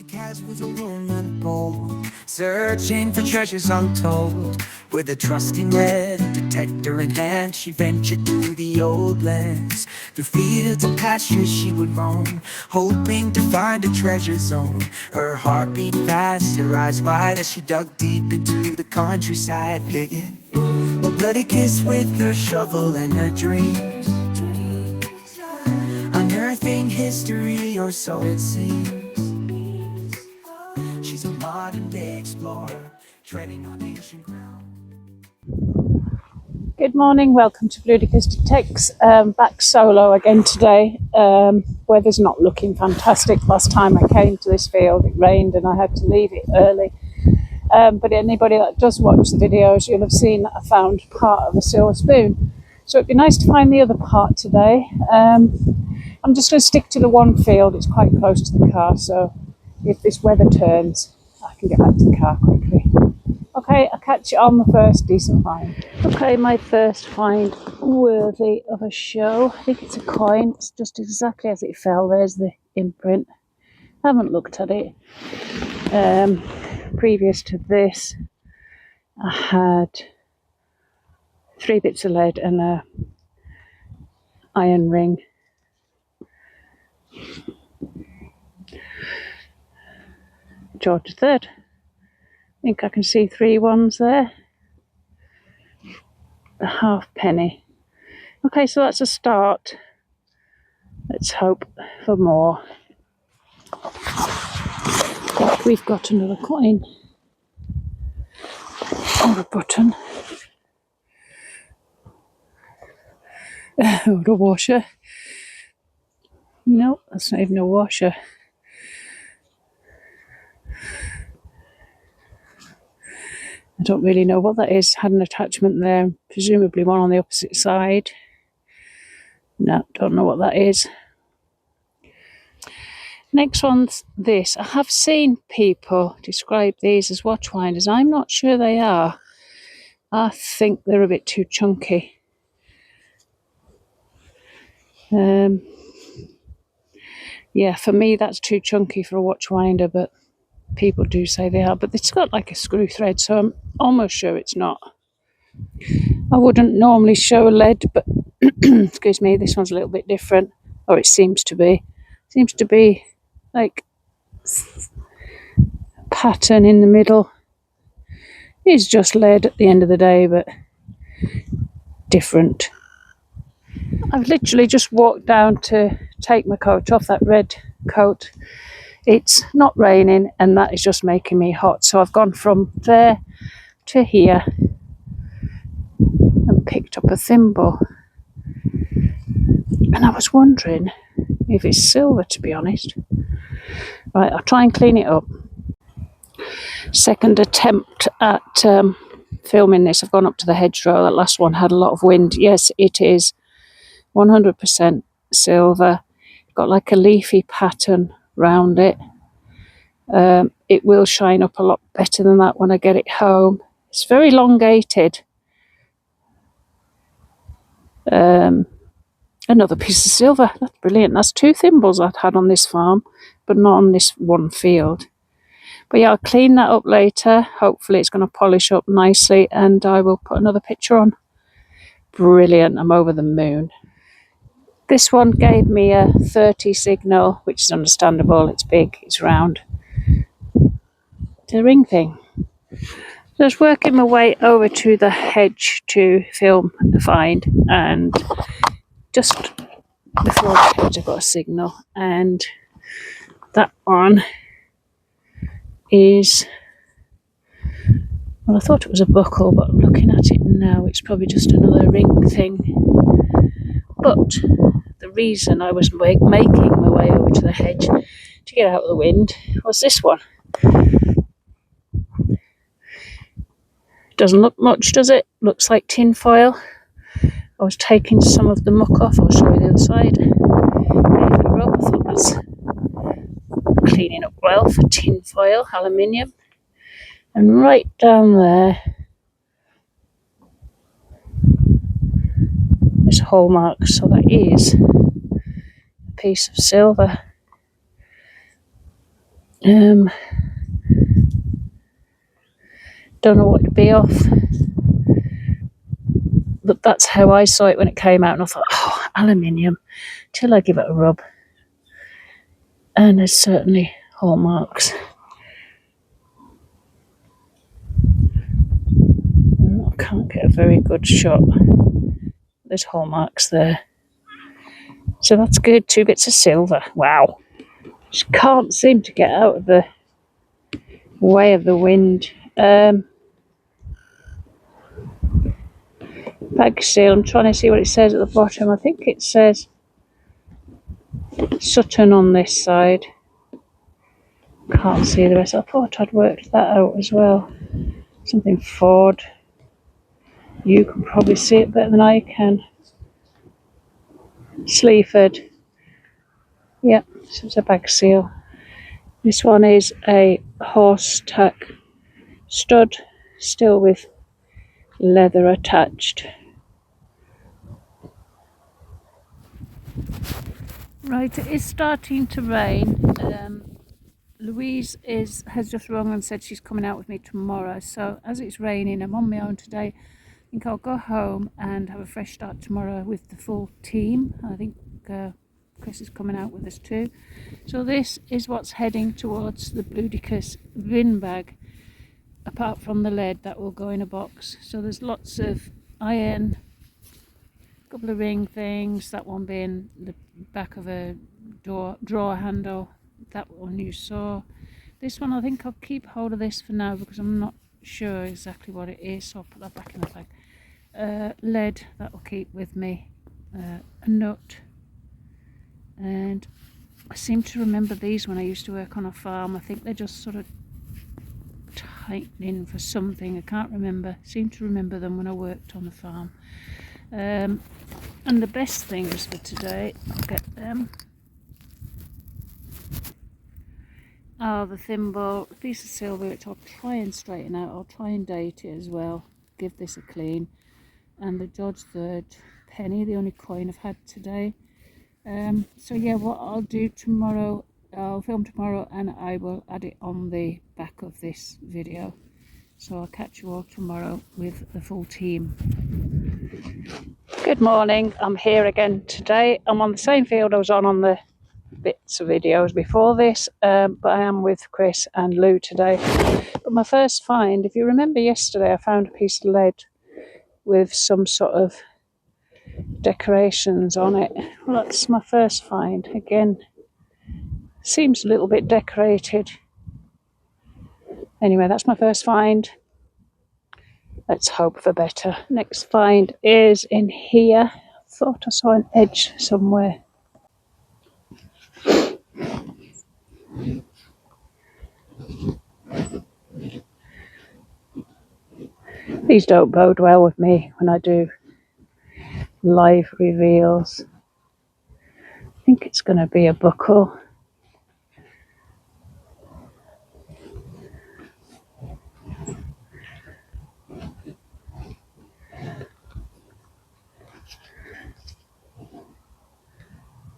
Bludicas was a woman bold, searching for treasures untold. With a trusty net, detector in hand, she ventured through the old lands. Through fields and pastures she would roam, hoping to find a treasure zone. Her heart beat fast, her eyes wide as she dug deep into the countryside, digging a bloody kiss with her shovel and her dreams, unearthing history, or so it seems. She's a modern-day explorer, treading on ancient ground. Good morning, welcome to Bludicas Artefacts. Back solo again today. Weather's not looking fantastic. Last time I came to this field it rained and I had to leave it early. But anybody that does watch the videos, you'll have seen that I found part of a silver spoon. So it'd be nice to find the other part today. I'm just going to stick to the one field. It's quite close to the car, so if this weather turns, I can get back to the car quickly. Okay, I'll catch you on the first decent find. Okay, my first find worthy of a show. I think it's a coin. It's just exactly as it fell. There's the imprint. I haven't looked at it. Previous to this, I had 3 bits of lead and a iron ring. George III. I think I can see 3 ones there. A halfpenny. Okay, so that's a start. Let's hope for more. I think we've got another coin. Or a button. Or a washer. No, that's not even a washer. I don't really know what that is. Had an attachment there, presumably one on the opposite side. No, don't know what that is. Next one's this. I have seen people describe these as watch winders. I'm not sure they are. I think they're a bit too chunky. Yeah, for me that's too chunky for a watch winder, but people do say they are. But it's got like a screw thread, so I'm almost sure it's not. I wouldn't normally show lead, but excuse me, this one's a little bit different. Or it seems to be. Seems to be like a pattern in the middle. It's just lead at the end of the day, but different. I've literally just walked down to take my coat off, that red coat. It's not raining and that is just making me hot. So I've gone from there to here and picked up a thimble. And I was wondering if it's silver, to be honest. Right, I'll try and clean it up. Second attempt at filming this. I've gone up to the hedgerow. That last one had a lot of wind. Yes, it is 100% silver. Got like a leafy pattern round it. It will shine up a lot better than that when I get it home. It's very elongated. Another piece of silver. That's brilliant. That's 2 thimbles I'd had on this farm, but not on this one field. But yeah, I'll clean that up later. Hopefully it's going to polish up nicely and I will put another picture on. Brilliant. I'm over the moon. This one gave me a 30 signal, which is understandable. It's big, it's round. It's a ring thing. So I was working my way over to the hedge to film the find, and just before the hedge I got a signal, and that one is, well, I thought it was a buckle, but looking at it now it's probably just another ring thing. But the reason I was making my way over to the hedge to get out of the wind was this one. Doesn't look much, does it? Looks like tin foil. I was taking some of the muck off. I'll show you the other side. I thought that's cleaning up well for tin foil, aluminium. And right down there, there's hole marks, so that is a piece of silver. Don't know what to be off, but that's how I saw it when it came out, and I thought, oh, aluminium, till I give it a rub. And there's certainly hallmarks. I can't get a very good shot. There's hallmarks there. So that's good. 2 bits of silver. Wow. Just can't seem to get out of the way of the wind. Bag seal. I'm trying to see what it says at the bottom. I think it says Sutton on this side. Can't see the rest. I thought I'd worked that out as well. Something Ford. You can probably see it better than I can. Sleaford. Yep, so it's a bag seal. This one is a horse tack stud, still with leather attached. Right, it is starting to rain. Louise has just rung and said she's coming out with me tomorrow. So as it's raining, I'm on my own today. I think I'll go home and have a fresh start tomorrow with the full team. I think Chris is coming out with us too. So this is what's heading towards the Bludicas bin bag, apart from the lead that will go in a box. So there's lots of iron, a couple of ring things, that one being the back of a drawer handle, that one you saw. This one, I think I'll keep hold of this for now because I'm not sure exactly what it is, so I'll put that back in the bag. Lead, that will keep with me. A nut, and I seem to remember these when I used to work on a farm. I think they're just sort of tightening for something. I can't remember. I seem to remember them when I worked on the farm. And the best things for today, I'll get them. Oh, the thimble, a piece of silver, which I'll try and straighten out. I'll try and date it as well. Give this a clean. And the George III penny, the only coin I've had today. So yeah, what I'll do tomorrow, I'll film tomorrow and I will add it on the back of this video. So I'll catch you all tomorrow with the full team. Good morning, I'm here again today. I'm on the same field I was on the bits of videos before this, but I am with Chris and Lou today. But my first find, if you remember yesterday, I found a piece of lead with some sort of decorations on it. Well, that's my first find. Again, seems a little bit decorated. Anyway, that's my first find. Let's hope for better. Next find is in here. I thought I saw an edge somewhere. These don't bode well with me when I do live reveals. I think it's going to be a buckle.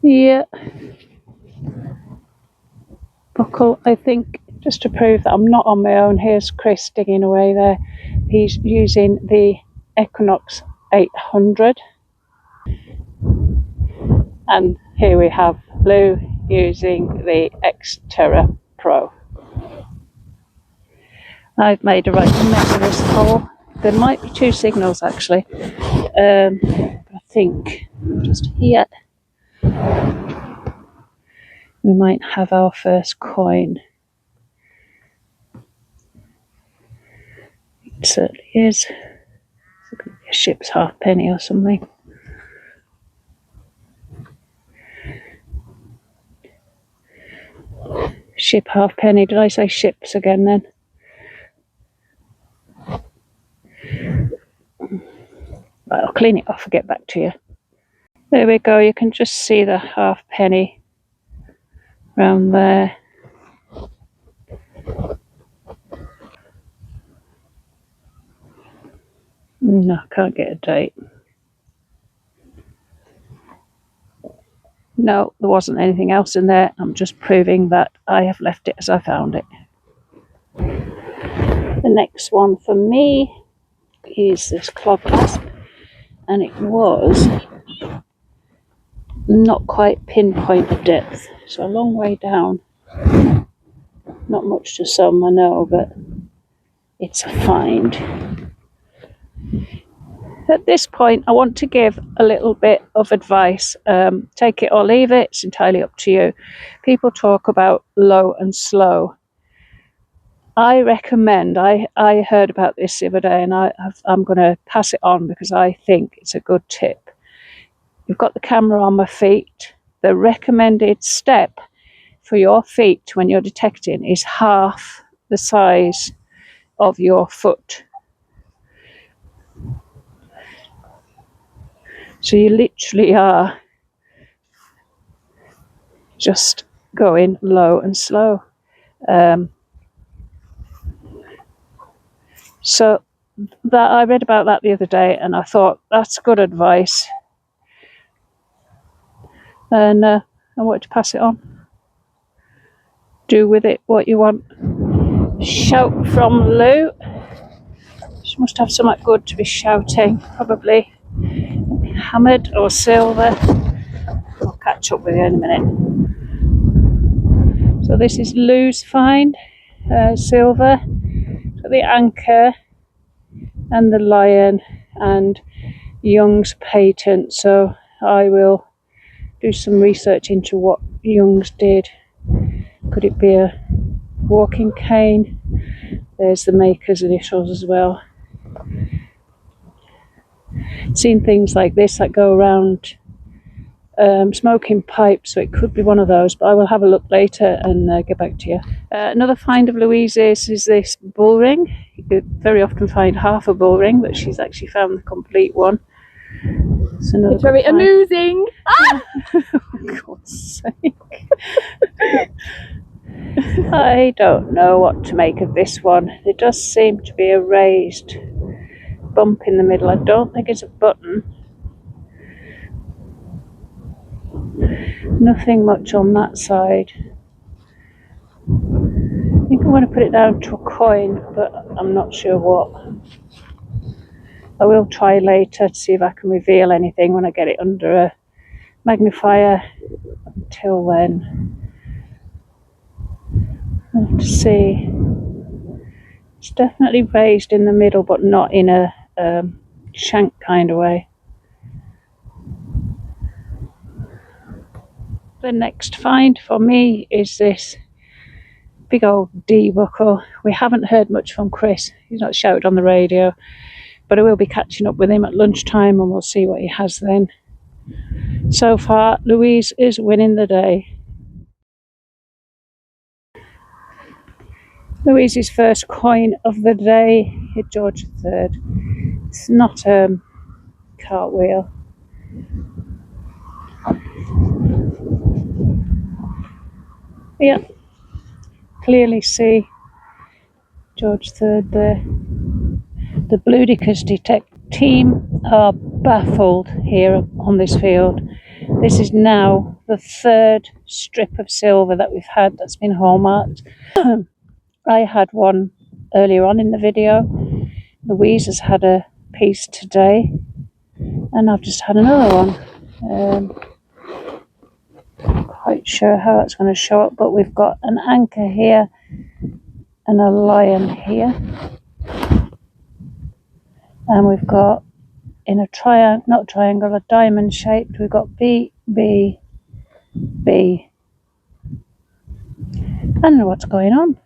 Yeah, buckle, I think, just to prove that I'm not on my own. Here's Chris digging away there. He's using the Equinox 800. And here we have Lou using the Xterra Pro. I've made a right mess of this hole. There might be 2 signals actually. But I think just here we might have our first coin. It certainly is. It's going to be a ship's halfpenny or something. Ship halfpenny. Did I say ships again then? Right, I'll clean it off and get back to you. There we go. You can just see the halfpenny around there. No, I can't get a date. No, there wasn't anything else in there. I'm just proving that I have left it as I found it. The next one for me is this clog clasp, and it was not quite pinpoint the depth, so a long way down. Not much to some, I know, but it's a find. At this point, I want to give a little bit of advice. Take it or leave it, it's entirely up to you. People talk about low and slow. I recommend, I heard about this the other day, and I'm going to pass it on because I think it's a good tip. You've got the camera on my feet. The recommended step for your feet when you're detecting is half the size of your foot. So you literally are just going low and slow. So that I read about that the other day, and I thought that's good advice. And I wanted to pass it on. Do with it what you want. Shout from Lou. She must have something good to be shouting. Probably hammered or silver. I'll catch up with you in a minute. So this is Lou's find. Silver. So the anchor and the lion and Young's patent. So I will do some research into what Young's did. Could it be a walking cane? There's the maker's initials as well. Seen things like this that go around smoking pipes, so it could be one of those, but I will have a look later and get back to you. Another find of Louise's is this bull ring. You could very often find half a bull ring, but she's actually found the complete one. It's very amusing. For God's sake. I don't know what to make of this one. There does seem to be a raised bump in the middle. I don't think it's a button. Nothing much on that side. I think I want to put it down to a coin, but I'm not sure what. I will try later to see if I can reveal anything when I get it under a magnifier. Until then, I'll have to see. It's definitely raised in the middle, but not in a shank kind of way. The next find for me is this big old D buckle. We haven't heard much from Chris. He's not shouted on the radio, but I will be catching up with him at lunchtime and we'll see what he has then. So far, Louise is winning the day. Louise's first coin of the day hit George III. It's not a cartwheel. Yeah, clearly see George III there. The Bludicas team are baffled here on this field. This is now the third strip of silver that we've had that's been hallmarked. I had one earlier on in the video. Louise has had a piece today, and I've just had another one. Quite sure how that's going to show up, but we've got an anchor here and a lion here, and we've got in a triangle, not triangle, a diamond shaped, we've got B, B, B. I don't know what's going on.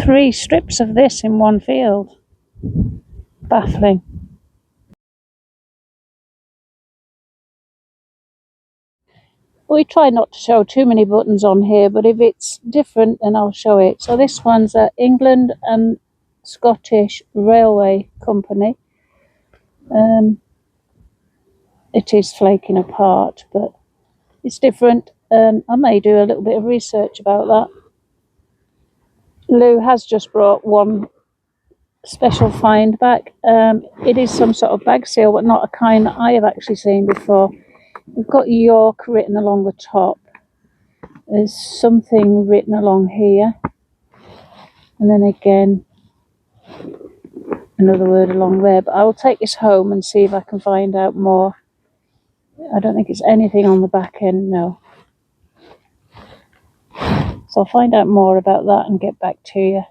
3 strips of this in one field. Baffling. We try not to show too many buttons on here, but if it's different then I'll show it. So this one's at England and Scottish Railway Company. It is flaking apart, but it's different. I may do a little bit of research about that. Lou has just brought one special find back. It is some sort of bag seal, but not a kind that I have actually seen before. We've got York written along the top. There's something written along here. And then again, another word along there. But I will take this home and see if I can find out more. I don't think it's anything on the back end, no. So I'll find out more about that and get back to you.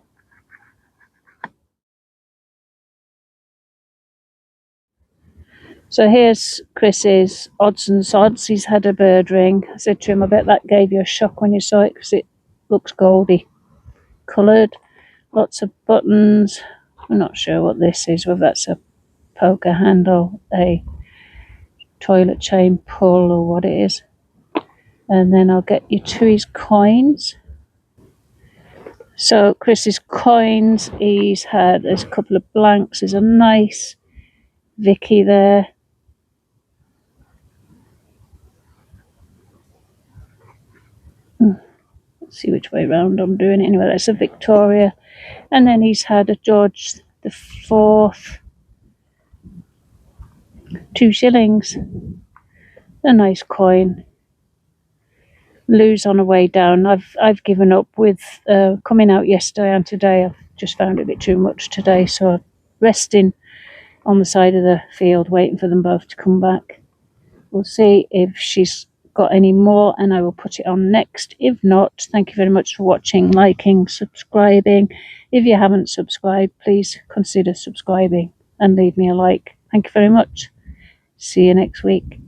So here's Chris's odds and sods. He's had a bird ring. I said to him, I bet that gave you a shock when you saw it because it looks goldy coloured. Lots of buttons. I'm not sure what this is, whether that's a poker handle, a toilet chain pull or what it is. And then I'll get you to his coins. So Chris's coins, there's a couple of blanks. There's a nice Vicky there. Let's see which way round I'm doing it. Anyway, that's a Victoria. And then he's had a George the Fourth. 2 shillings. A nice coin. Lou's on the way down. I've given up with coming out yesterday and today. I've just found it a bit too much today, so I'm resting on the side of the field waiting for them both to come back. We'll see if she's got any more and I will put it on next. If not, thank you very much for watching, liking, subscribing. If you haven't subscribed, please consider subscribing and leave me a like. Thank you very much. See you next week.